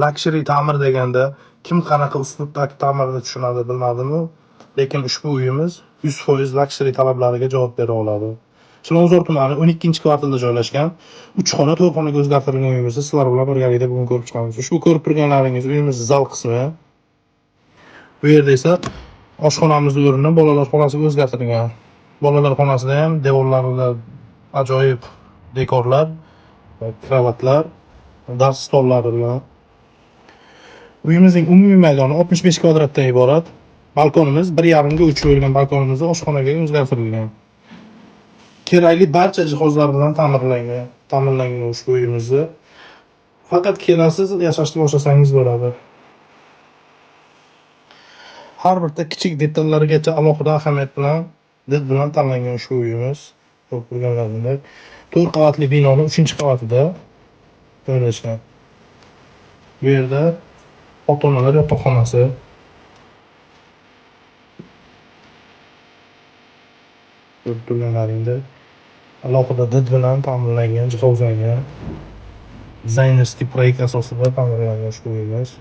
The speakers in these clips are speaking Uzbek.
Luxury ta'mir deganda kim qanaqa uslubdagi ta'mirni tushunadi bilmadim-u, lekin ushbu uyimiz 100% luxury talablariga javob bera oladi. Chilonzor tumani 12-kvartalda joylashgan 3 xona 4 xonaga o'zgartirilgan uyimizni sizlar bilan birgalikda bugun ko'rib chiqamiz. Ushbu ko'rib turganlaringiz uyimiz zal qismi. Bu yerda esa oshxonamizni o'rnini bolalar xonasiga o'zgartirilgan. Bolalar xonasida ham devorlarida ajoyib dekorlar, kravatlar, dars stollari bilan. Uyimizning umumiy maydoni 65 kvadratdan iborat. Balkonimiz 1,5 ga 3 bo'lgan balkonimizni oshxonaga o'zgartirilgan. Kerakli barcha jihozlar bilan ta'minlangan ushbu uyimizni. Faqat kelasiz, yashashni boshlasangiz bo'ladi. Har bir kichik detallarigacha alohida ahamiyat bilan, did bilan tanlangan ushbu uyimiz. Ko'p ko'rganlaringdek 4 qavatli binoning 3-qavatida joylashgan. Bu yerda ota-onalar yotoqxonasi, ko'rib turganlaringdek alohida did bilan ta'minlangan, jihozlangan, dizaynerskiy proyekt asosida ta'mirlangan ushbu uyimiz.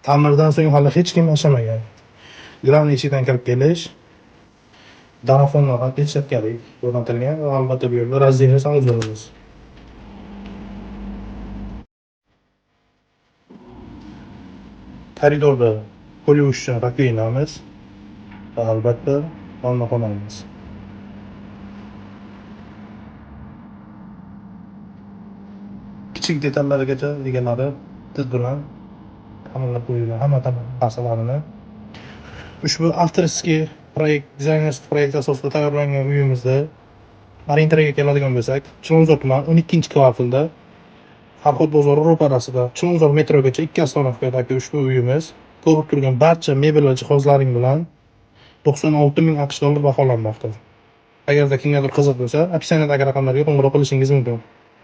Ta'mirdan so'ng hali hech kim yashamagan. Glavniy ichidan kirib kelish, daraxonlar pechatkalik o'rnatilgan va albatta bu yerda razdельный sanuzorimiz. Koridorda qo'l yuvish uchun rakovinamiz va albatta vannaxonamiz. Kichik detallarigacha egalari did bilan ta'minlab qo'yilgan hamma narsalarini. Ushbu avtorskiy proyekt, dizaynerskiy proyekt asosida tayyorlangan uyimizda orienteriyaga keladigan bo'lsak, Chilonzor tumani 12-kvartalda Farhod bozori ro'parasida Chilonzor metrogacha 2 avtomobillardagi ushbu uyimiz ko'rib turgan barcha mebel va jihozlaring bilan 96 ming AQSh dollar baholanmoqda. Agarda kimgadir qiziq bo'lsa, opsiyaniyadagi raqamlarga qo'ng'iroq qilishingiz mumkin.